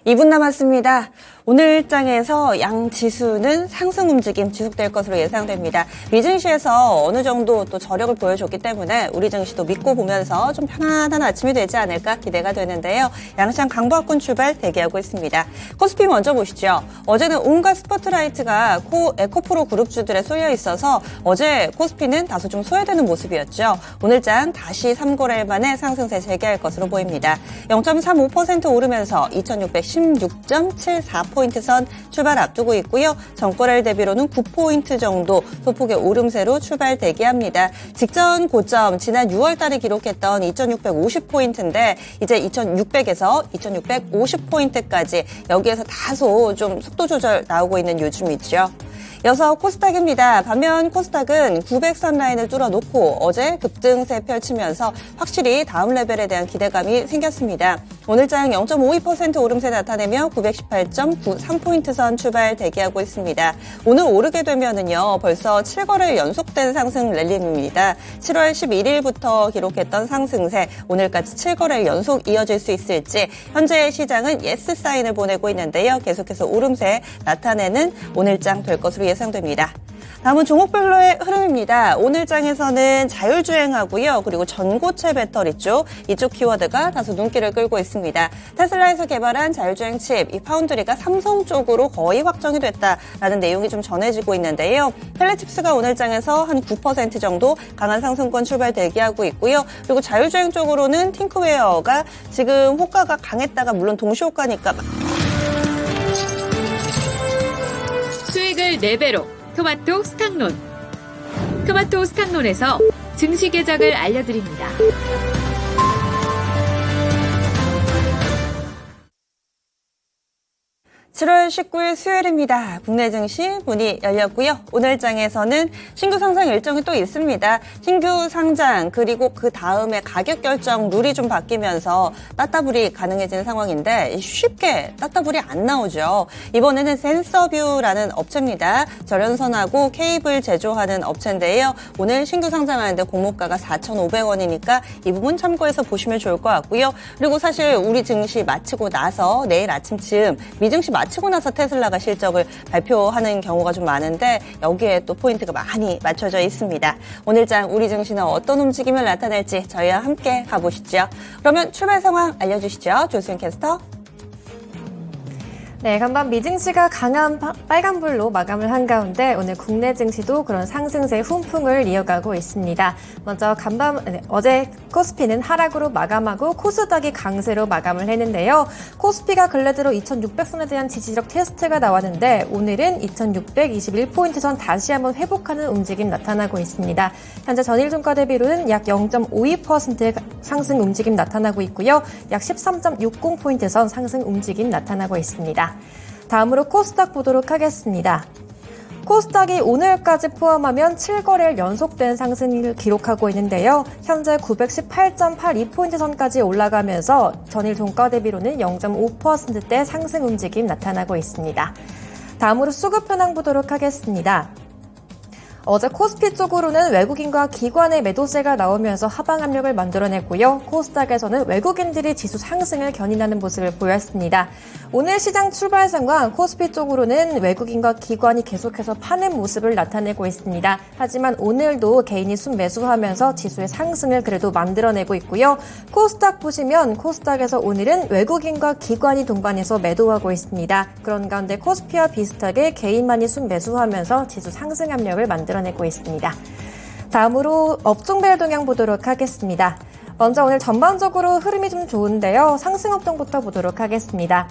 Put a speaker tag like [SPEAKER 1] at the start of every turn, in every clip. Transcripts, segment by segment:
[SPEAKER 1] 2분 남았습니다. 오늘 장에서 양 지수는 상승 움직임 지속될 것으로 예상됩니다. 미증시에서 어느 정도 또 저력을 보여줬기 때문에 우리 증시도 믿고 보면서 좀 편안한 아침이 되지 않을까 기대가 되는데요. 양시장 강보합권 출발 대기하고 있습니다. 코스피 먼저 보시죠. 어제는 온갖 스포트라이트가 에코프로 그룹주들에 쏠려 있어서 어제 코스피는 다소 좀 소외되는 모습이었죠. 오늘 장 다시 3거래일 만에 상승세 재개할 것으로 보입니다. 0.35% 오르면서 2616.74포인트 선 출발 앞두고 있고요. 전거래일 대비로는 9포인트 정도 소폭의 오름세로 출발 대기합니다. 직전 고점 지난 6월 달에 기록했던 2650포인트인데 이제 2600에서 2650포인트까지 여기에서 다소 좀 속도 조절 나오고 있는 요즘이죠. 이어서 코스닥입니다. 반면 코스닥은 900선 라인을 뚫어놓고 어제 급등세 펼치면서 확실히 다음 레벨에 대한 기대감이 생겼습니다. 오늘 장 0.52% 오름세 나타내며 918.93포인트 선 출발 대기하고 있습니다. 오늘 오르게 되면은요, 벌써 7거래일 연속된 상승 랠리입니다. 7월 11일부터 기록했던 상승세, 오늘까지 7거래일 연속 이어질 수 있을지 현재 시장은 예스 사인을 보내고 있는데요. 계속해서 오름세 나타내는 오늘 장 될 것으로 예상됩니다. 다음은 종목별로의 흐름입니다. 오늘 장에서는 자율주행하고요. 그리고 전고체 배터리 쪽, 이쪽 키워드가 다소 눈길을 끌고 있습니다. 테슬라에서 개발한 자율주행 칩, 이 파운드리가 삼성 쪽으로 거의 확정이 됐다라는 내용이 좀 전해지고 있는데요. 텔레칩스가 오늘 장에서 한 9% 정도 강한 상승권 출발 대기하고 있고요. 그리고 자율주행 쪽으로는 팅크웨어가 지금 호가가 강했다가 물론 동시호가니까
[SPEAKER 2] 수익을 4배로 토마토 스탁론. 토마토 스탁론에서 증시 계작을 알려드립니다.
[SPEAKER 1] 7월 19일 수요일입니다. 국내 증시 문이 열렸고요. 오늘 장에서는 신규 상장 일정이 또 있습니다. 신규 상장 그리고 그 다음에 가격 결정 룰이 좀 바뀌면서 따따블이 가능해진 상황인데 쉽게 따따블이 안 나오죠. 이번에는 센서뷰라는 업체입니다. 절연선하고 케이블 제조하는 업체인데요. 오늘 신규 상장하는데 공모가가 4,500원이니까 이 부분 참고해서 보시면 좋을 것 같고요. 그리고 사실 우리 증시 마치고 나서 내일 아침쯤 미증시 마치고 나서 테슬라가 실적을 발표하는 경우가 좀 많은데 여기에 또 포인트가 많이 맞춰져 있습니다. 오늘 장 우리 증시는 어떤 움직임을 나타낼지 저희와 함께 가보시죠. 그러면 출발 상황 알려주시죠. 조수연 캐스터.
[SPEAKER 3] 네, 간밤 미증시가 강한 빨간불로 마감을 한 가운데 오늘 국내 증시도 그런 상승세 훈풍을 이어가고 있습니다. 먼저 어제 코스피는 하락으로 마감하고 코스닥이 강세로 마감을 했는데요. 코스피가 근래 들어 2600선에 대한 지지적 테스트가 나왔는데 오늘은 2621포인트 선 다시 한번 회복하는 움직임 나타나고 있습니다. 현재 전일 종가 대비로는 약 0.52%의 상승 움직임 나타나고 있고요. 약 13.60포인트 선 상승 움직임 나타나고 있습니다. 다음으로 코스닥 보도록 하겠습니다. 코스닥이 오늘까지 포함하면 7거래일 연속된 상승을 기록하고 있는데요. 현재 918.82포인트 선까지 올라가면서 전일 종가 대비로는 0.5%대 상승 움직임 나타나고 있습니다. 다음으로 수급 현황 보도록 하겠습니다. 어제 코스피 쪽으로는 외국인과 기관의 매도세가 나오면서 하방 압력을 만들어냈고요. 코스닥에서는 외국인들이 지수 상승을 견인하는 모습을 보였습니다. 오늘 시장 출발 상황 코스피 쪽으로는 외국인과 기관이 계속해서 파는 모습을 나타내고 있습니다. 하지만 오늘도 개인이 순매수하면서 지수의 상승을 그래도 만들어내고 있고요. 코스닥 보시면 코스닥에서 오늘은 외국인과 기관이 동반해서 매도하고 있습니다. 그런 가운데 코스피와 비슷하게 개인만이 순매수하면서 지수 상승 압력을 만들어내고 있습니다. 다음으로 업종별 동향 보도록 하겠습니다. 먼저 오늘 전반적으로 흐름이 좀 좋은데요. 상승 업종부터 보도록 하겠습니다.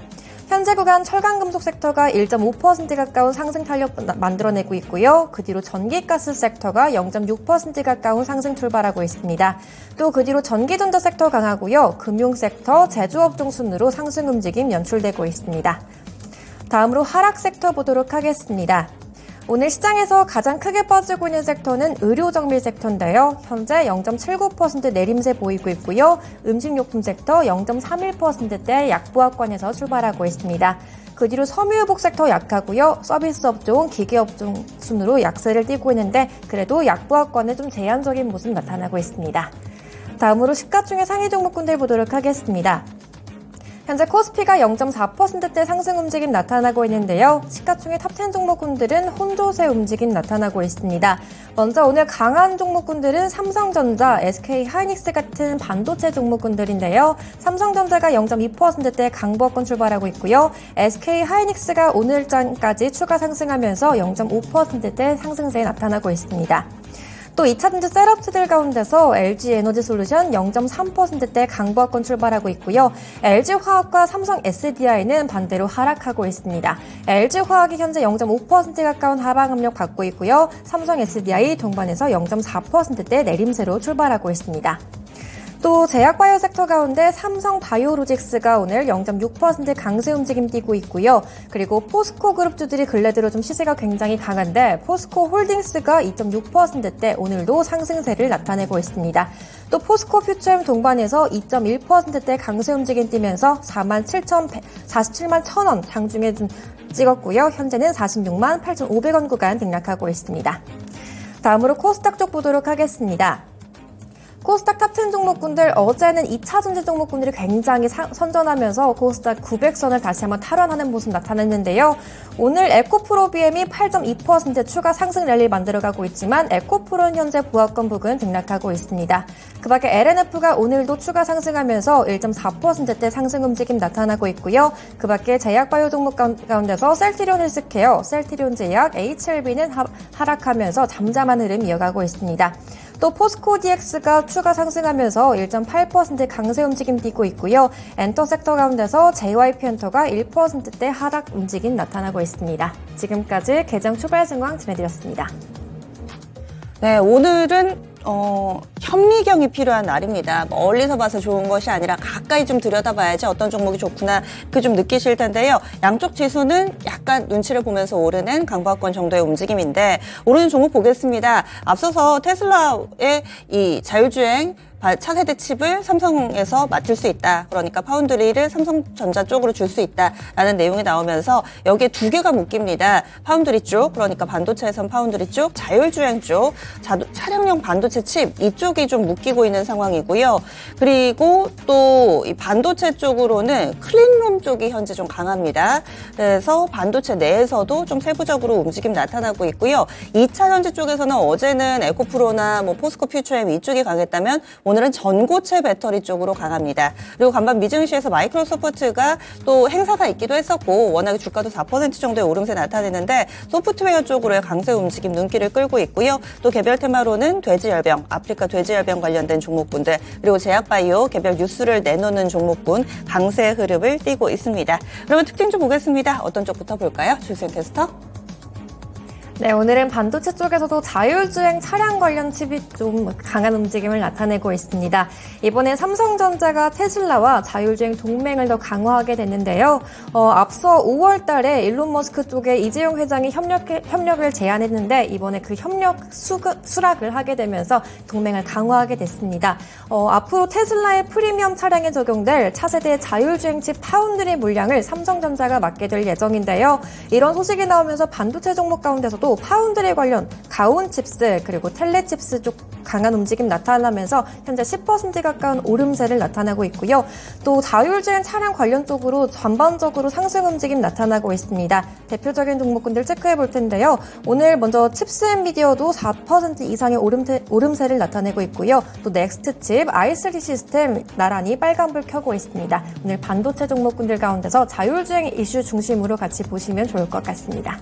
[SPEAKER 3] 현재 구간 철강금속 섹터가 1.5% 가까운 상승 탄력 만들어내고 있고요. 그 뒤로 전기가스 섹터가 0.6% 가까운 상승 출발하고 있습니다. 또 그 뒤로 전기전자 섹터 강하고요. 금융 섹터, 제조업종 순으로 상승 움직임 연출되고 있습니다. 다음으로 하락 섹터 보도록 하겠습니다. 오늘 시장에서 가장 크게 빠지고 있는 섹터는 의료정밀 섹터인데요. 현재 0.79% 내림세 보이고 있고요. 음식료품 섹터 0.31%대 약보합권에서 출발하고 있습니다. 그 뒤로 섬유유복 섹터 약하고요. 서비스 업종, 기계 업종 순으로 약세를 띠고 있는데 그래도 약보합권에 좀 제한적인 모습 나타나고 있습니다. 다음으로 시가총액 상위 종목군들 보도록 하겠습니다. 현재 코스피가 0.4%대 상승 움직임 나타나고 있는데요. 시가총액 탑10 종목군들은 혼조세 움직임 나타나고 있습니다. 먼저 오늘 강한 종목군들은 삼성전자, SK하이닉스 같은 반도체 종목군들인데요. 삼성전자가 0.2%대 강보권 출발하고 있고요. SK하이닉스가 오늘장까지 추가 상승하면서 0.5%대 상승세에 나타나고 있습니다. 또 2차 전지 셋업주들 가운데서 LG에너지솔루션 0.3%대 강보합권 출발하고 있고요. LG화학과 삼성 SDI는 반대로 하락하고 있습니다. LG화학이 현재 0.5% 가까운 하방 압력 받고 있고요. 삼성 SDI 동반해서 0.4%대 내림세로 출발하고 있습니다. 또 제약바이오 섹터 가운데 삼성바이오로직스가 오늘 0.6% 강세 움직임 띄고 있고요. 그리고 포스코 그룹주들이 근래 들어 좀 시세가 굉장히 강한데 포스코 홀딩스가 2.6%대 오늘도 상승세를 나타내고 있습니다. 또 포스코 퓨처엠 동반해서 2.1%대 강세 움직임 띄면서 47만 1,000원 장중에 좀 찍었고요. 현재는 46만 8,500원 구간 등락하고 있습니다. 다음으로 코스닥 쪽 보도록 하겠습니다. 코스닥 탑10 종목군들 어제는 2차 전지 종목군들이 굉장히 선전하면서 코스닥 900선을 다시 한번 탈환하는 모습 나타냈는데요. 오늘 에코프로비엠이 8.2% 추가 상승 랠리 만들어가고 있지만 에코프로는 현재 보합권 부근 등락하고 있습니다. 그 밖에 LNF가 오늘도 추가 상승하면서 1.4%대 상승 움직임 나타나고 있고요. 그 밖에 제약바이오 종목 가운데서 셀트리온 헬스케어, 셀트리온 제약, HLB는 하락하면서 잠잠한 흐름 이어가고 있습니다. 또 포스코 DX가 추가 상승하면서 1.8% 강세 움직임 띄고 있고요. 엔터 섹터 가운데서 JYP엔터가 1%대 하락 움직임 나타나고 있습니다. 지금까지 개장 출발 상황 전해드렸습니다.
[SPEAKER 1] 네, 오늘은 현미경이 필요한 날입니다. 멀리서 봐서 좋은 것이 아니라 가까이 좀 들여다봐야지 어떤 종목이 좋구나 그 좀 느끼실 텐데요. 양쪽 지수는 약간 눈치를 보면서 오르는 강보합권 정도의 움직임인데 오르는 종목 보겠습니다. 앞서서 테슬라의 이 자율주행 차세대 칩을 삼성에서 맡을 수 있다. 그러니까 파운드리를 삼성전자 쪽으로 줄 수 있다라는 내용이 나오면서 여기에 두 개가 묶입니다. 파운드리 쪽, 그러니까 반도체에선 파운드리 쪽, 자율주행 쪽, 차량용 반도체 칩 이쪽이 좀 묶이고 있는 상황이고요. 그리고 또 이 반도체 쪽으로는 클린룸 쪽이 현재 좀 강합니다. 그래서 반도체 내에서도 좀 세부적으로 움직임 나타나고 있고요. 2차 전지 쪽에서는 어제는 에코프로나 포스코 퓨처엠 이쪽이 강했다면 오늘은 전고체 배터리 쪽으로 강합니다. 그리고 간밤 미증시에서 마이크로소프트가 또 행사가 있기도 했었고 워낙에 주가도 4% 정도의 오름세 나타내는데 소프트웨어 쪽으로의 강세 움직임 눈길을 끌고 있고요. 또 개별 테마로는 돼지열병, 아프리카 돼지열병 관련된 종목군들 그리고 제약바이오 개별 뉴스를 내놓는 종목군 강세 흐름을 띠고 있습니다. 그러면 특징 좀 보겠습니다. 어떤 쪽부터 볼까요? 주수영 캐스터.
[SPEAKER 3] 네, 오늘은 반도체 쪽에서도 자율주행 차량 관련 칩이 좀 강한 움직임을 나타내고 있습니다. 이번에 삼성전자가 테슬라와 자율주행 동맹을 더 강화하게 됐는데요. 앞서 5월 달에 일론 머스크 쪽에 이재용 회장이 협력을 제안했는데 이번에 그 협력 수락을 하게 되면서 동맹을 강화하게 됐습니다. 앞으로 테슬라의 프리미엄 차량에 적용될 차세대 자율주행 칩 파운드리 물량을 삼성전자가 맡게 될 예정인데요. 이런 소식이 나오면서 반도체 종목 가운데서도 파운드리 관련 가온칩스 그리고 텔레칩스 쪽 강한 움직임 나타나면서 현재 10% 가까운 오름세를 나타나고 있고요. 또 자율주행 차량 관련 쪽으로 전반적으로 상승 움직임 나타나고 있습니다. 대표적인 종목군들 체크해 볼 텐데요. 오늘 먼저 칩스 엔비디어도 4% 이상의 오름세를 나타내고 있고요. 또 넥스트칩, i3 시스템 나란히 빨간불 켜고 있습니다. 오늘 반도체 종목군들 가운데서 자율주행 이슈 중심으로 같이 보시면 좋을 것 같습니다.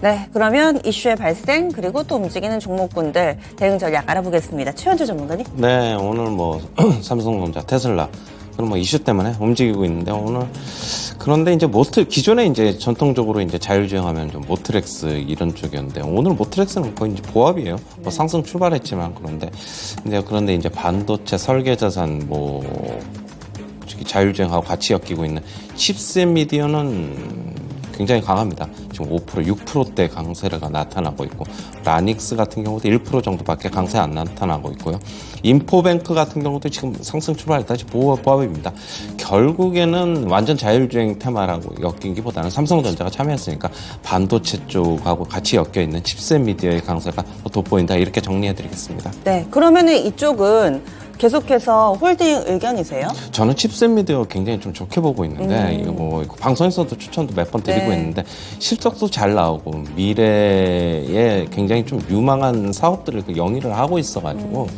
[SPEAKER 1] 네, 그러면 이슈의 발생 그리고 또 움직이는 종목군들 대응 전략 알아보겠습니다. 최현주 전문가님.
[SPEAKER 4] 네, 오늘 삼성전자, 테슬라 그런 이슈 때문에 움직이고 있는데 오늘 그런데 이제 기존에 이제 전통적으로 이제 자율주행하면 좀 모트렉스 이런 쪽이었는데 오늘 모트렉스는 거의 이제 보합이에요. 상승 출발했지만 그런데 이제 반도체 설계자산 자율주행하고 같이 엮이고 있는 칩스 엔비디어는 굉장히 강합니다. 지금 5%, 6%대 강세가 나타나고 있고 라닉스 같은 경우도 1% 정도밖에 강세 안 나타나고 있고요. 인포뱅크 같은 경우도 지금 상승 출발했다. 보합입니다. 결국에는 완전 자율주행 테마라고 엮이기보다는 삼성전자가 참여했으니까 반도체 쪽하고 같이 엮여있는 칩스 엔비디어의 강세가 돋보인다. 이렇게 정리해드리겠습니다.
[SPEAKER 1] 네, 그러면은 이쪽은 계속해서 홀딩 의견이세요?
[SPEAKER 4] 저는 칩셋 미디어 굉장히 좀 좋게 보고 있는데 이거 뭐 방송에서도 추천도 몇 번 드리고
[SPEAKER 1] 네.
[SPEAKER 4] 있는데 실적도 잘 나오고 미래에 굉장히 좀 유망한 사업들을 영위를 하고 있어가지고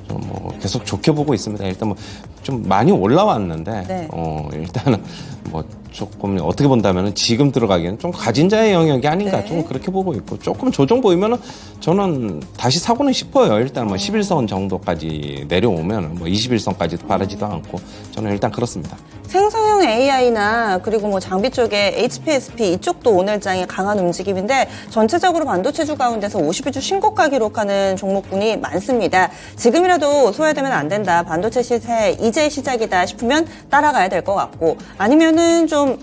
[SPEAKER 4] 좀 뭐 계속 좋게 보고 있습니다. 일단 뭐 좀 많이 올라왔는데
[SPEAKER 1] 네.
[SPEAKER 4] 일단은 뭐 조금 어떻게 본다면은 지금 들어가기에는 좀 가진 자의 영역이 아닌가
[SPEAKER 1] 네.
[SPEAKER 4] 좀 그렇게 보고 있고 조금 조정 보이면은 저는 다시 사고는 싶어요. 일단 뭐 11선 정도까지 내려오면 뭐 21선까지도 바라지도 않고 저는 일단 그렇습니다.
[SPEAKER 1] 생성형 AI나 그리고 뭐 장비 쪽에 HPSP 이쪽도 오늘장에 강한 움직임인데 전체적으로 반도체주 가운데서 50일주 신고가 기록하는 종목군이 많습니다. 지금이라도 소외되면 안 된다. 반도체 시세 이제 시작이다 싶으면 따라가야 될 것 같고 아니면은 좀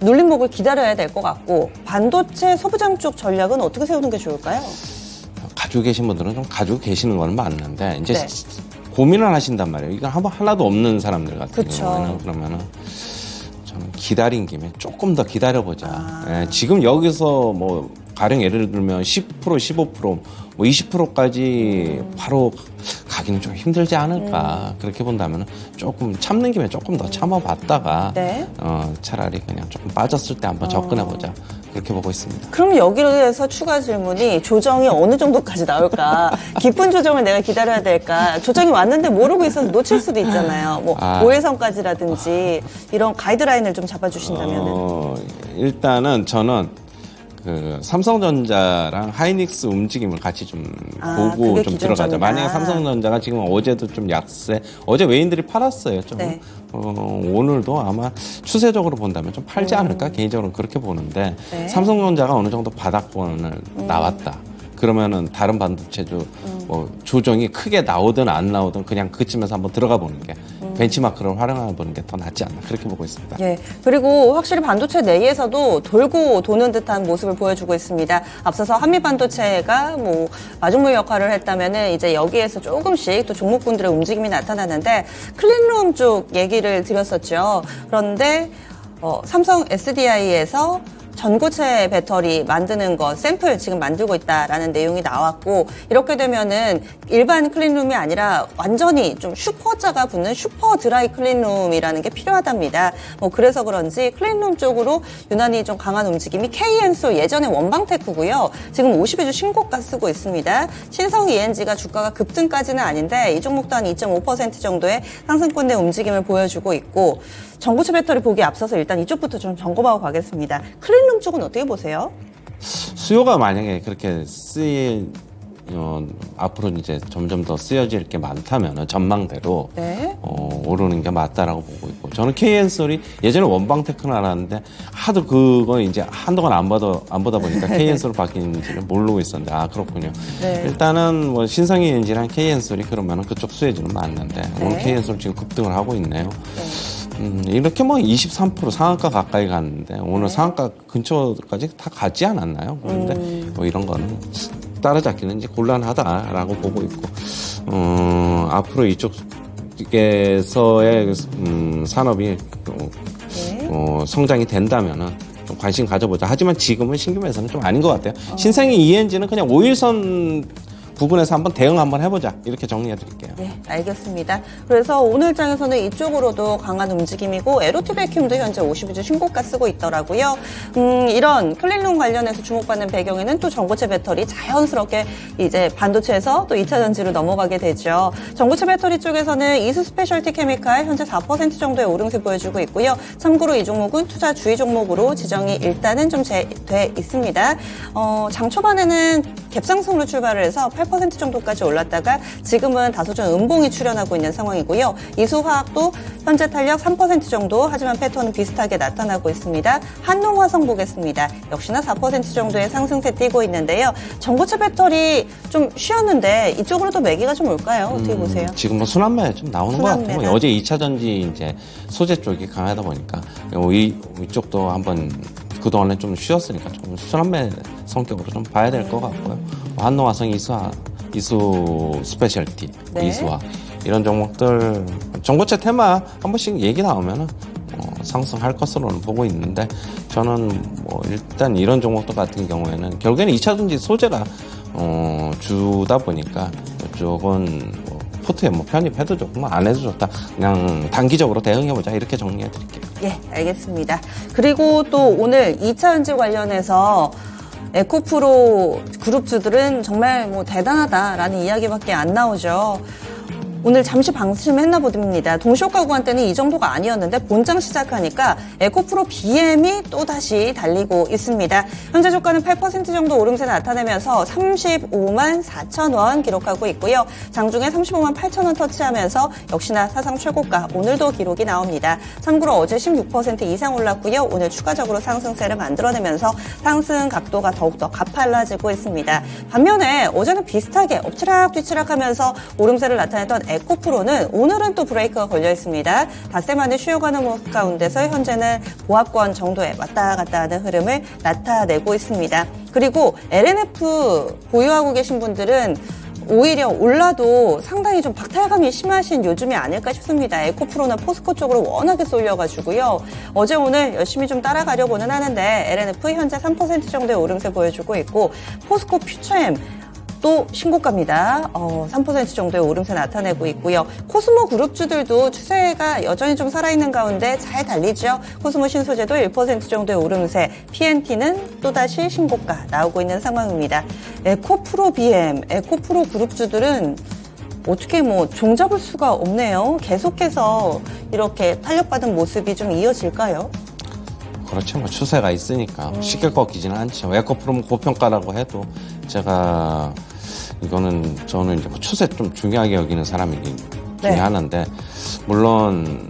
[SPEAKER 1] 눌림목을 기다려야 될 것 같고 반도체 소부장 쪽 전략은 어떻게 세우는 게 좋을까요?
[SPEAKER 4] 가지고 계신 분들은 좀 가지고 계시는 건 맞는데 이제
[SPEAKER 1] 네.
[SPEAKER 4] 고민을 하신단 말이에요. 이건 하나도 없는 사람들 같은
[SPEAKER 1] 그쵸.
[SPEAKER 4] 경우에는 그러면은 저는 기다린 김에 조금 더 기다려보자.
[SPEAKER 1] 아.
[SPEAKER 4] 예, 지금 여기서 뭐 가령 예를 들면 10%, 15%, 뭐 20%까지 바로 가기는 좀 힘들지 않을까. 그렇게 본다면 조금 참는 김에 조금 더 참아봤다가
[SPEAKER 1] 네.
[SPEAKER 4] 차라리 그냥 조금 빠졌을 때 한번 접근해보자. 그렇게 보고 있습니다.
[SPEAKER 1] 그럼 여기로 해서 추가 질문이 조정이 어느 정도까지 나올까? 깊은 조정을 내가 기다려야 될까? 조정이 왔는데 모르고 있어서 놓칠 수도 있잖아요. 뭐 5일선까지라든지 이런 가이드라인을 좀 잡아주신다면은.
[SPEAKER 4] 일단은 저는 그 삼성전자랑 하이닉스 움직임을 같이 좀 보고
[SPEAKER 1] 그게
[SPEAKER 4] 좀 들어가자.
[SPEAKER 1] 기준점이다.
[SPEAKER 4] 만약에 삼성전자가 지금 어제도 좀 약세, 어제 외인들이 팔았어요. 좀.
[SPEAKER 1] 네.
[SPEAKER 4] 오늘도 아마 추세적으로 본다면 좀 팔지 않을까 개인적으로는 그렇게 보는데
[SPEAKER 1] 네.
[SPEAKER 4] 삼성전자가 어느 정도 바닥권을 나왔다. 그러면은 다른 반도체도 뭐 조정이 크게 나오든 안 나오든 그냥 그쯤에서 한번 들어가 보는 게 벤치마크를 활용해 보는 게 더 낫지 않나 그렇게 보고 있습니다.
[SPEAKER 1] 예. 그리고 확실히 반도체 내에서도 돌고 도는 듯한 모습을 보여주고 있습니다. 앞서서 한미 반도체가 뭐 마중물 역할을 했다면은 이제 여기에서 조금씩 또 종목군들의 움직임이 나타나는데 클린룸 쪽 얘기를 드렸었죠. 그런데 삼성 SDI에서 전고체 배터리 만드는 거 샘플 지금 만들고 있다라는 내용이 나왔고 이렇게 되면은 일반 클린룸이 아니라 완전히 좀 슈퍼자가 붙는 슈퍼 드라이 클린룸이라는 게 필요하답니다. 뭐 그래서 그런지 클린룸 쪽으로 유난히 좀 강한 움직임이 KN솔 예전에 원방테크고요. 지금 50일주 신고가 쓰고 있습니다. 신성 ENG가 주가가 급등까지는 아닌데 이 종목도 한 2.5% 정도의 상승권의 움직임을 보여주고 있고 전고체 배터리 보기 앞서서 일단 이쪽부터 좀 점검하고 가겠습니다. 클린룸 쪽은 어떻게 보세요?
[SPEAKER 4] 수요가 만약에 그렇게 앞으로 이제 점점 더 쓰여질 게 많다면 전망대로
[SPEAKER 1] 네.
[SPEAKER 4] 오르는 게 맞다라고 보고 있고 저는 KN솔이 예전에 원방테크는 알았는데 하도 그거 이제 한동안 안 보다 보니까 KN솔로 바뀌는지는 모르고 있었는데 그렇군요.
[SPEAKER 1] 네.
[SPEAKER 4] 일단은 뭐 신성이 엔진이랑 KN솔이 그러면은 그쪽 수혜주는 맞는데 오늘 KN솔 지금 급등을 하고 있네요. 이렇게 뭐 23% 상한가 가까이 갔는데 오늘 상한가 근처까지 다 가지 않았나요? 그런데 뭐 이런 거는 따라잡기는 이제 곤란하다라고 보고 있고 앞으로 이쪽에서의 산업이 성장이 된다면은 좀 관심 가져보자. 하지만 지금은 신규매수는 좀 아닌 것 같아요. 신생이 ENG는 그냥 5일선 부근에서 한번 대응 한번 해보자. 이렇게 정리해 드릴게요.
[SPEAKER 1] 네, 알겠습니다. 그래서 오늘 장에서는 이쪽으로도 강한 움직임이고 에로티 베큐움도 현재 50일주 신고가 쓰고 있더라고요. 이런 클린룸 관련해서 주목받는 배경에는 또 전고체 배터리 자연스럽게 이제 반도체에서 또 2차 전지로 넘어가게 되죠. 전고체 배터리 쪽에서는 이수 스페셜티 케미칼 현재 4% 정도의 오름세 보여주고 있고요. 참고로 이 종목은 투자 주의 종목으로 지정이 일단은 좀 돼 있습니다. 장 초반에는 갭상승으로 출발을 해서 8% 정도까지 올랐다가 지금은 다소 좀 음봉이 출현하고 있는 상황이고요. 이수화학도 현재 탄력 3% 정도 하지만 패턴은 비슷하게 나타나고 있습니다. 한농화성 보겠습니다. 역시나 4% 정도의 상승세 띄고 있는데요. 전고체 배터리 좀 쉬었는데 이쪽으로도 매기가 좀 올까요? 어떻게 보세요?
[SPEAKER 4] 지금 뭐 순환매 좀 나오는 것 같아요.
[SPEAKER 1] 순환매다.
[SPEAKER 4] 어제 2차 전지 이제 소재 쪽이 강하다 보니까 이쪽도 한번 그동안에 좀 쉬었으니까 좀 순환매 성격으로 좀 봐야 될 것 같고요. 한농화성, 이수 스페셜티,
[SPEAKER 1] 네.
[SPEAKER 4] 이수화 이런 종목들 전고체 테마 한 번씩 얘기 나오면은 상승할 것으로는 보고 있는데 저는 뭐 일단 이런 종목들 같은 경우에는 결국에는 2차 전지 소재가 주다 보니까 이쪽은 뭐 포트에 뭐 편입해도 좋고 뭐 안 해도 좋다. 그냥 단기적으로 대응해보자 이렇게 정리해드릴게요.
[SPEAKER 1] 예, 알겠습니다. 그리고 또 오늘 2차 전지 관련해서 에코프로 그룹주들은 정말 뭐 대단하다라는 이야기밖에 안 나오죠. 오늘 잠시 방심했나 봅니다. 동시효과 구간 때는 이 정도가 아니었는데 본장 시작하니까 에코프로 BM이 또다시 달리고 있습니다. 현재 주가는 8% 정도 오름세 나타내면서 35만 4천 원 기록하고 있고요. 장중에 35만 8천 원 터치하면서 역시나 사상 최고가 오늘도 기록이 나옵니다. 참고로 어제 16% 이상 올랐고요. 오늘 추가적으로 상승세를 만들어내면서 상승 각도가 더욱더 가팔라지고 있습니다. 반면에 어제는 비슷하게 엎치락 뒤치락하면서 오름세를 나타냈던 에코프로는 오늘은 또 브레이크가 걸려 있습니다. 닷새만에 쉬어가는 모습 가운데서 현재는 보합권 정도에 왔다 갔다 하는 흐름을 나타내고 있습니다. 그리고 LNF 보유하고 계신 분들은 오히려 올라도 상당히 좀 박탈감이 심하신 요즘이 아닐까 싶습니다. 에코프로는 포스코 쪽으로 워낙에 쏠려가지고요. 어제 오늘 열심히 좀 따라가려고는 하는데 LNF 현재 3% 정도의 오름세 보여주고 있고 포스코 퓨처엠 또 신고가입니다. 3% 정도의 오름세 나타내고 있고요. 코스모 그룹주들도 추세가 여전히 좀 살아있는 가운데 잘 달리죠. 코스모 신소재도 1% 정도의 오름세, PNT는 또다시 신고가 나오고 있는 상황입니다. 에코프로 BM, 에코프로 그룹주들은 어떻게 뭐 종잡을 수가 없네요. 계속해서 이렇게 탄력받은 모습이 좀 이어질까요?
[SPEAKER 4] 그렇죠. 뭐 추세가 있으니까 쉽게 꺾이지는 않죠. 에코프로는 고평가라고 해도 제가 이거는 저는 이제 뭐 추세 좀 중요하게 여기는 사람이긴 중에
[SPEAKER 1] 네.
[SPEAKER 4] 하나인데 물론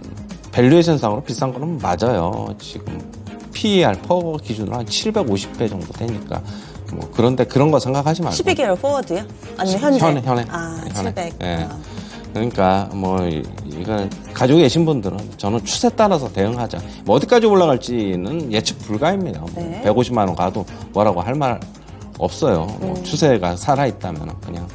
[SPEAKER 4] 밸류에이션상으로 비싼 거는 맞아요. 지금 PER 퍼 기준으로 한 750배 정도 되니까 뭐 그런데 그런 거 생각하지 말고
[SPEAKER 1] 12개월 포워드요? 아니면 현재?
[SPEAKER 4] 현에.
[SPEAKER 1] 아,
[SPEAKER 4] 현에.
[SPEAKER 1] 700.
[SPEAKER 4] 예. 그러니까 뭐 이거 가지고 계신 분들은 저는 추세 따라서 대응하자. 뭐 어디까지 올라갈지는 예측 불가입니다.
[SPEAKER 1] 네.
[SPEAKER 4] 150만 원 가도 뭐라고 할 말 없어요. 뭐 추세가 살아 있다면 그냥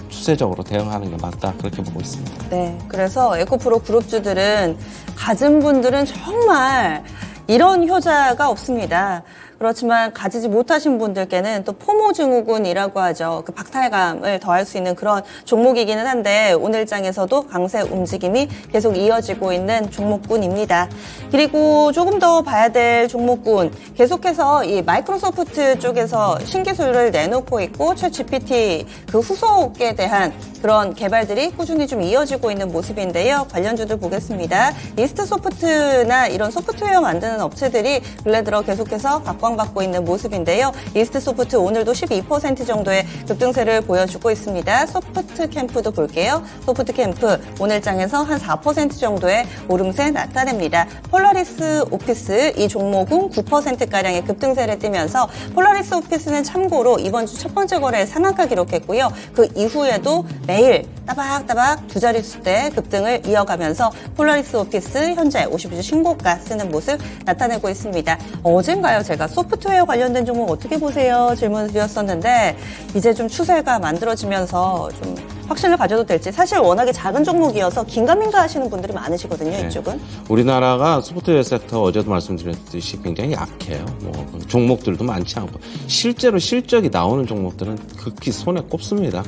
[SPEAKER 4] 추세적으로 대응하는 게 맞다 그렇게 보고 있습니다.
[SPEAKER 1] 네, 그래서 에코프로 그룹주들은 가진 분들은 정말 이런 효자가 없습니다. 그렇지만 가지지 못하신 분들께는 또 포모 증후군이라고 하죠. 그 박탈감을 더할 수 있는 그런 종목이기는 한데 오늘 장에서도 강세 움직임이 계속 이어지고 있는 종목군입니다. 그리고 조금 더 봐야 될 종목군 계속해서 이 마이크로소프트 쪽에서 신기술을 내놓고 있고 챗 GPT 그 후속에 대한 그런 개발들이 꾸준히 좀 이어지고 있는 모습인데요. 관련주들 보겠습니다. 이스트소프트나 이런 소프트웨어 만드는 업체들이 근래 들어 계속해서 각광받고 있는 모습인데요. 이스트소프트 오늘도 12% 정도의 급등세를 보여주고 있습니다. 소프트캠프도 볼게요. 소프트캠프 오늘 장에서 한 4% 정도의 오름세 나타냅니다. 폴라리스 오피스 이 종목은 9%가량의 급등세를 띠면서 폴라리스 오피스는 참고로 이번 주 첫 번째 거래에 상한가 기록했고요. 그 이후에도 매일 따박따박 두 자릿수대 급등을 이어가면서 폴라리스 오피스 현재 52주 신고가 쓰는 모습 나타내고 있습니다. 어젠가요? 제가 소프트웨어 관련된 종목 어떻게 보세요? 질문을 드렸었는데 이제 좀 추세가 만들어지면서 좀 확신을 가져도 될지 사실 워낙에 작은 종목이어서 긴가민가 하시는 분들이 많으시거든요.
[SPEAKER 4] 네.
[SPEAKER 1] 이쪽은.
[SPEAKER 4] 우리나라가 소프트웨어 섹터 어제도 말씀드렸듯이 굉장히 약해요. 뭐 종목들도 많지 않고 실제로 실적이 나오는 종목들은 극히 손에 꼽습니다.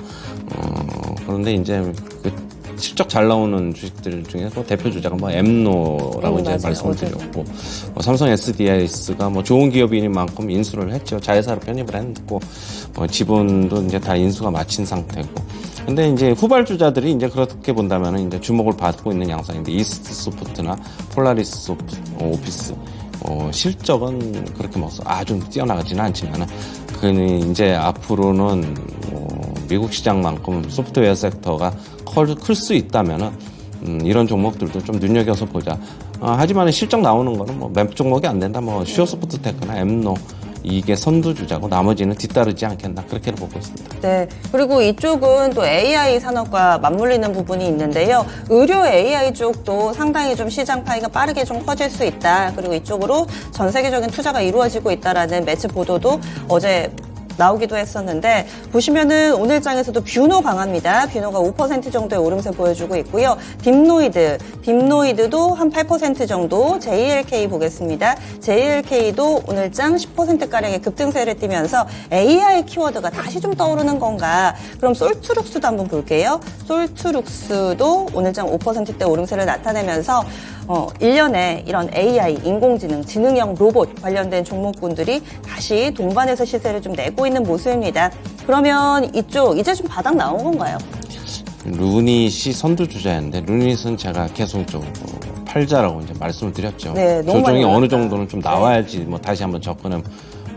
[SPEAKER 4] 그런데 이제 그 실적 잘 나오는 주식들 중에서 대표 주자가 뭐 엠노라고 이제
[SPEAKER 1] 맞아요.
[SPEAKER 4] 말씀드렸고 삼성 SDS가 뭐 좋은 기업인 만큼 인수를 했죠. 자회사로 편입을 했고 지분도 이제 다 인수가 마친 상태고. 근데 이제 후발주자들이 이제 그렇게 본다면은 이제 주목을 받고 있는 양상인데 이스트 소프트나 폴라리스 오피스 실적은 그렇게 뭐 아주 뛰어나가지는 않지만은 그 이제 앞으로는 미국 시장만큼 소프트웨어 섹터가 클 수 있다면은 이런 종목들도 좀 눈여겨서 보자. 하지만 실적 나오는 거는 뭐 몇 종목이 안 된다. 뭐 슈어소프트테크나 엠노 이게 선두주자고 나머지는 뒤따르지 않겠나 그렇게 보고 있습니다.
[SPEAKER 1] 네. 그리고 이쪽은 또 AI 산업과 맞물리는 부분이 있는데요. 의료 AI 쪽도 상당히 좀 시장 파이가 빠르게 좀 커질 수 있다. 그리고 이쪽으로 전 세계적인 투자가 이루어지고 있다라는 매체 보도도 어제 나오기도 했었는데 보시면은 오늘 장에서도 뷰노 강합니다. 뷰노가 5% 정도의 오름세 보여주고 있고요. 딥노이드도 한 8% 정도. JLK 보겠습니다. JLK도 오늘 장 10%가량의 급등세를 띠면서 AI 키워드가 다시 좀 떠오르는 건가. 그럼 솔트룩스도 한번 볼게요. 솔트룩스도 오늘 장 5%대 오름세를 나타내면서 1년에 이런 AI, 인공지능, 지능형 로봇 관련된 종목군들이 다시 동반해서 시세를 좀 내고 있는 모습입니다. 그러면 이쪽 이제 좀 바닥 나온 건가요?
[SPEAKER 4] 루닛이 선두주자였는데 루닛은 제가 계속 좀 팔자라고 이제 말씀을 드렸죠.
[SPEAKER 1] 네, 너무
[SPEAKER 4] 조정이
[SPEAKER 1] 많이
[SPEAKER 4] 어느 정도는 좀 나와야지 뭐 다시 한번 접근해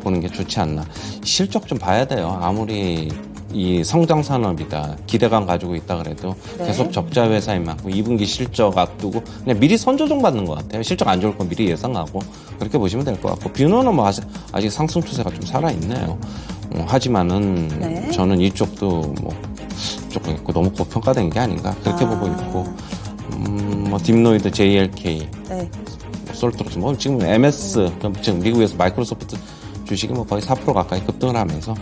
[SPEAKER 4] 보는 게 좋지 않나. 실적 좀 봐야 돼요. 아무리 이 성장 산업이다 기대감 가지고 있다 그래도
[SPEAKER 1] 네.
[SPEAKER 4] 계속 적자 회사인 만큼 2분기 실적 앞두고 그냥 미리 선조정 받는 것 같아요. 실적 안 좋을 거 미리 예상하고 그렇게 보시면 될 것 같고 뷰노는 뭐 아직 상승 추세가 좀 살아 있네요. 하지만은
[SPEAKER 1] 네.
[SPEAKER 4] 저는 이쪽도 뭐 조금 있고 너무 고평가된 게 아닌가 그렇게 보고 있고 뭐 딥노이드, JLK,
[SPEAKER 1] 네.
[SPEAKER 4] 솔트룩스 뭐 지금 MS 지금 미국에서 마이크로소프트 주식이 뭐 거의 4% 가까이 급등을 하면서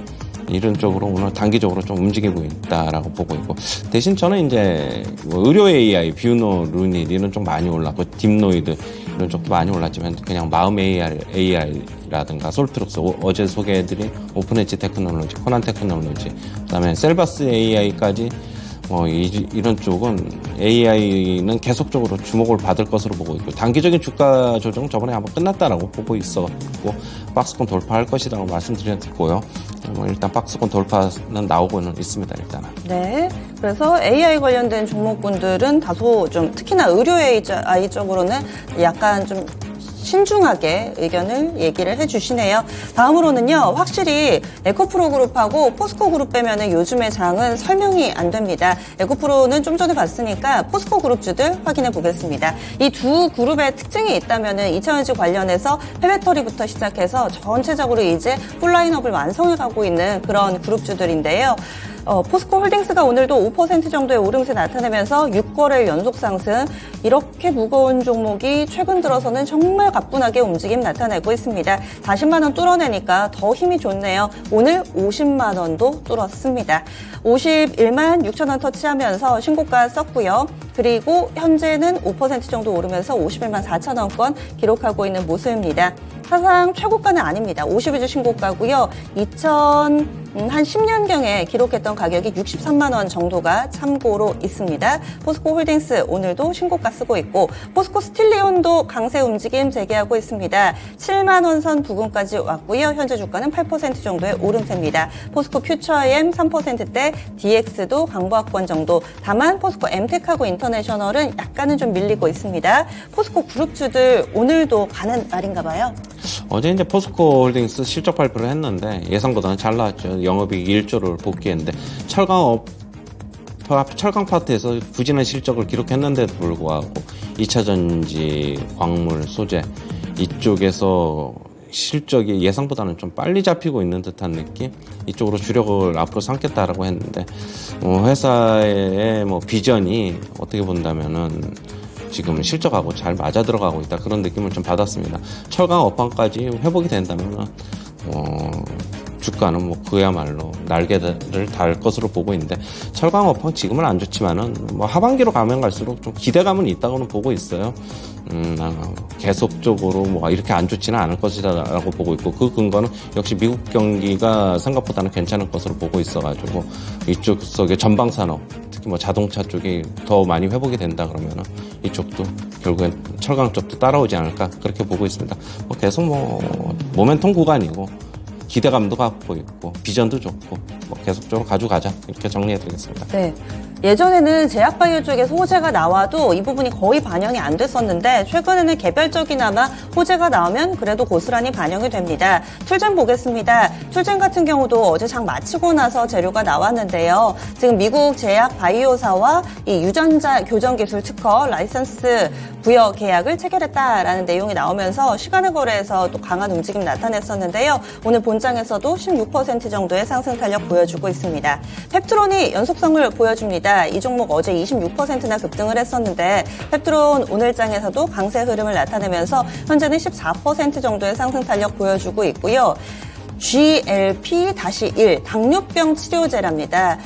[SPEAKER 4] 이런 쪽으로 오늘 단기적으로 좀 움직이고 있다라고 보고 있고 대신 저는 이제 뭐 의료 AI, 뷰노, 루닛 이런 쪽 많이 올랐고 딥노이드 이런 쪽도 많이 올랐지만 그냥 마음 AI라든가 솔트룩스 어제 소개해드린 오픈 엣지 테크놀로지, 코난 테크놀로지 그다음에 셀바스 AI까지 뭐 이런 쪽은 AI는 계속적으로 주목을 받을 것으로 보고 있고 단기적인 주가 조정 저번에 한번 끝났다라고 보고 있었고 박스권 돌파할 것이라고 말씀드렸고요. 일단 박스권 돌파는 나오고는 있습니다. 일단은.
[SPEAKER 1] 네. 그래서 AI 관련된 종목군들은 다소 좀 특히나 의료 AI 쪽으로는 약간 좀 신중하게 의견을 얘기를 해주시네요. 다음으로는요, 확실히 에코프로 그룹하고 포스코 그룹 빼면은 요즘의 장은 설명이 안 됩니다. 에코프로는 좀 전에 봤으니까 포스코 그룹주들 확인해 보겠습니다. 이 두 그룹의 특징이 있다면은 2차전지 관련해서 폐배터리부터 시작해서 전체적으로 이제 풀라인업을 완성해가고 있는 그런 그룹주들인데요. 포스코 홀딩스가 오늘도 5% 정도의 오름세 나타내면서 6거래일 연속 상승. 이렇게 무거운 종목이 최근 들어서는 정말 가뿐하게 움직임 나타내고 있습니다. 40만 원 뚫어내니까 더 힘이 좋네요. 오늘 50만 원도 뚫었습니다. 51만 6천 원 터치하면서 신고가 썼고요. 그리고 현재는 5% 정도 오르면서 51만 4천 원권 기록하고 있는 모습입니다. 사상 최고가는 아닙니다. 52주 신고가고요. 2010년경에 기록했던 가격이 63만 원 정도가 참고로 있습니다. 포스코 홀딩스 오늘도 신고가 쓰고 있고 포스코 스틸리온도 강세 움직임 재개하고 있습니다. 7만 원 선 부근까지 왔고요. 현재 주가는 8% 정도의 오름세입니다. 포스코 퓨처엠 3%대, DX도 강보합권 정도. 다만 포스코 엠텍하고 인터내셔널은 약간은 좀 밀리고 있습니다. 포스코 그룹주들 오늘도 가는 날인가 봐요.
[SPEAKER 4] 어제 이제 포스코 홀딩스 실적 발표를 했는데 예상보다는 잘 나왔죠. 영업이익 1조를 복귀했는데 철강 파트에서 부진한 실적을 기록했는데도 불구하고 2차전지, 광물, 소재 이쪽에서 실적이 예상보다는 좀 빨리 잡히고 있는 듯한 느낌? 이쪽으로 주력을 앞으로 삼겠다라고 했는데 회사의 뭐 비전이 어떻게 본다면은 지금 실적하고 잘 맞아 들어가고 있다 그런 느낌을 좀 받았습니다. 철강 업황까지 회복이 된다면 주가는 뭐 그야말로 날개를 달 것으로 보고 있는데 철강 업황 지금은 안 좋지만은 뭐 하반기로 가면 갈수록 좀 기대감은 있다고는 보고 있어요. 계속적으로 뭐 이렇게 안 좋지는 않을 것이다라고 보고 있고 그 근거는 역시 미국 경기가 생각보다는 괜찮을 것으로 보고 있어가지고 이쪽 속에 전방 산업 특히 뭐 자동차 쪽이 더 많이 회복이 된다 그러면은 이쪽도 결국엔 철강 쪽도 따라오지 않을까 그렇게 보고 있습니다. 뭐 계속 뭐 모멘텀 구간이고 기대감도 갖고 있고 비전도 좋고 뭐 계속적으로 가져가자 이렇게 정리해드리겠습니다.
[SPEAKER 1] 네. 예전에는 제약바이오 쪽에서 호재가 나와도 이 부분이 거의 반영이 안 됐었는데 최근에는 개별적이나마 호재가 나오면 그래도 고스란히 반영이 됩니다. 툴젠 보겠습니다. 툴젠 같은 경우도 어제 장 마치고 나서 재료가 나왔는데요. 지금 미국 제약바이오사와 이 유전자 교정기술 특허 라이선스 부여 계약을 체결했다라는 내용이 나오면서 시간의 거래에서 또 강한 움직임 나타냈었는데요. 오늘 본장에서도 16% 정도의 상승 탄력 보여주고 있습니다. 펩트론이 연속성을 보여줍니다. 이 종목 어제 26%나 급등을 했었는데 펩트론 오늘 장에서도 강세 흐름을 나타내면서 현재는 14% 정도의 상승 탄력 보여주고 있고요. GLP-1 당뇨병 치료제랍니다.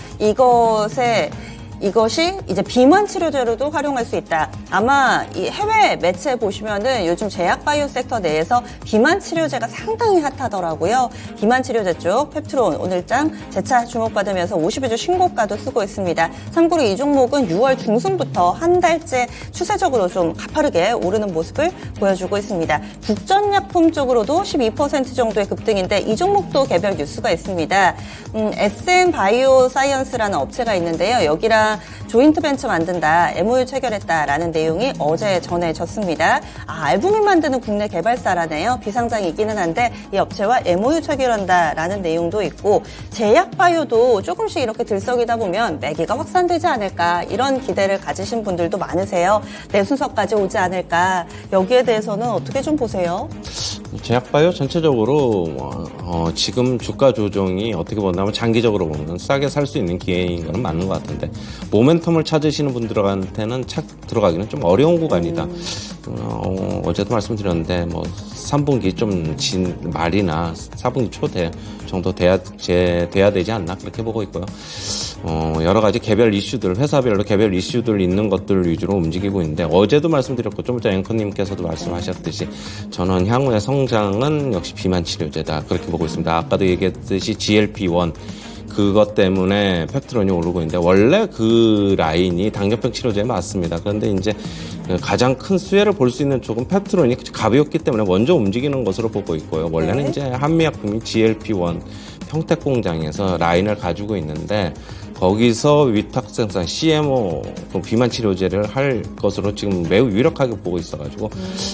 [SPEAKER 1] 이것이 이제 비만 치료제로도 활용할 수 있다. 아마 이 해외 매체 보시면은 요즘 제약 바이오 섹터 내에서 비만 치료제가 상당히 핫하더라고요. 비만 치료제 쪽 펩트론 오늘장 재차 주목받으면서 52주 신고가도 쓰고 있습니다. 참고로 이 종목은 6월 중순부터 한 달째 추세적으로 좀 가파르게 오르는 모습을 보여주고 있습니다. 국전약품 쪽으로도 12% 정도의 급등인데 이 종목도 개별 뉴스가 있습니다. SM 바이오 사이언스라는 업체가 있는데요. 여기랑 조인트 벤처 만든다, MOU 체결했다라는 내용이 어제 전해졌습니다. 알부민 만드는 국내 개발사라네요. 비상장이기는 한데 이 업체와 MOU 체결한다라는 내용도 있고 제약 바이오도 조금씩 이렇게 들썩이다 보면 매기가 확산되지 않을까 이런 기대를 가지신 분들도 많으세요. 내 순서까지 오지 않을까 여기에 대해서는 어떻게 좀 보세요?
[SPEAKER 4] 제약바이오 전체적으로 지금 주가 조정이 어떻게 본다면 장기적으로 보면 싸게 살 수 있는 기회인 건 맞는 것 같은데 모멘텀을 찾으시는 분들한테는 들어가기는 좀 어려운 구간이다. 어제도 말씀드렸는데 3분기 좀 말이나 4분기 초 정도 돼야 되지 않나 그렇게 보고 있고요. 여러 가지 개별 이슈들, 회사별로 개별 이슈들 있는 것들 위주로 움직이고 있는데 어제도 말씀드렸고 좀 전에 앵커님께서도 말씀하셨듯이 저는 향후의 성장은 역시 비만 치료제다 그렇게 보고 있습니다. 아까도 얘기했듯이 GLP-1 그것 때문에 펩트론이 오르고 있는데 원래 그 라인이 당뇨병 치료제에 맞습니다. 그런데 이제 가장 큰 수혜를 볼 수 있는 쪽은 펩트론이 가볍기 때문에 먼저 움직이는 것으로 보고 있고요. 원래는 이제 한미약품이 GLP-1 평택 공장에서 라인을 가지고 있는데 거기서 위탁 생산 CMO 비만 치료제를 할 것으로 지금 매우 유력하게 보고 있어가지고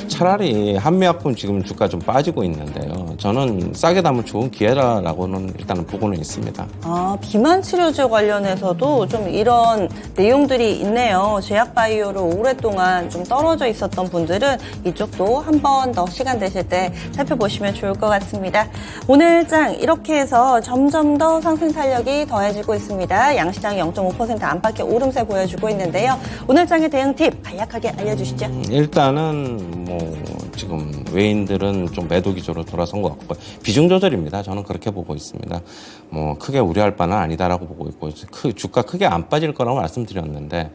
[SPEAKER 4] 차라리 한미약품 지금 주가 좀 빠지고 있는데요. 저는 싸게 담을 좋은 기회라고는 일단은 보고는 있습니다.
[SPEAKER 1] 비만 치료제 관련해서도 좀 이런 내용들이 있네요. 제약바이오로 오랫동안 좀 떨어져 있었던 분들은 이쪽도 한 번 더 시간 되실 때 살펴보시면 좋을 것 같습니다. 오늘 장 이렇게 해서 점점 더 상승 탄력이 더해지고 있습니다. 양시장이 0.5% 안팎의 오름세 보여주고 있는데요. 오늘 장의 대응 팁 간략하게 알려주시죠.
[SPEAKER 4] 일단은 지금 외인들은 좀 매도 기조로 돌아선 것 같고 비중 조절입니다. 저는 그렇게 보고 있습니다. 크게 우려할 바는 아니다라고 보고 있고 주가 크게 안 빠질 거라고 말씀드렸는데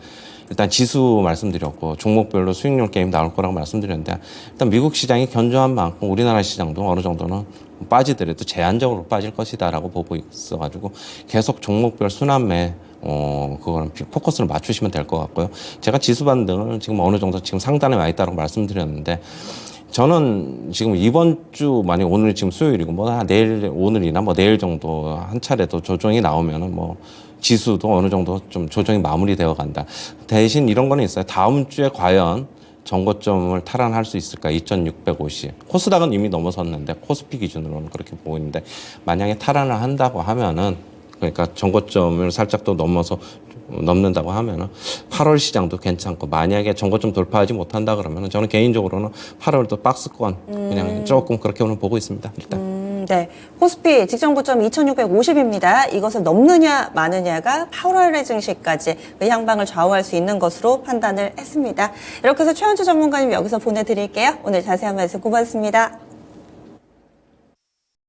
[SPEAKER 4] 일단 지수 말씀드렸고 종목별로 수익률 게임 나올 거라고 말씀드렸는데 일단 미국 시장이 견조한 만큼 우리나라 시장도 어느 정도는 빠지더라도 제한적으로 빠질 것이다라고 보고 있어가지고 계속 종목별 순환매 그거는 포커스를 맞추시면 될 것 같고요. 제가 지수 반등을 지금 어느 정도 지금 상단에 와 있다고 말씀드렸는데 저는 지금 이번 주 만약 오늘 지금 수요일이고 내일 오늘이나 내일 정도 한 차례 더 조정이 나오면은 지수도 어느 정도 좀 조정이 마무리되어 간다. 대신 이런 거는 있어요. 다음 주에 과연 정고점을 탈환할 수 있을까? 2650. 코스닥은 이미 넘어섰는데 코스피 기준으로는 그렇게 보고 있는데 만약에 탈환을 한다고 하면은 그러니까 정고점을 살짝 또 넘는다고 하면은 8월 시장도 괜찮고 만약에 정고점 돌파하지 못한다 그러면은 저는 개인적으로는 8월 또 박스권 그냥 조금 그렇게 오늘 보고 있습니다. 일단.
[SPEAKER 1] 네. 코스피 직전 고점 2650입니다. 이것을 넘느냐 마느냐가 8월의 증시까지 그 향방을 좌우할 수 있는 것으로 판단을 했습니다. 이렇게 해서 최현주 전문가님 여기서 보내드릴게요. 오늘 자세한 말씀 고맙습니다.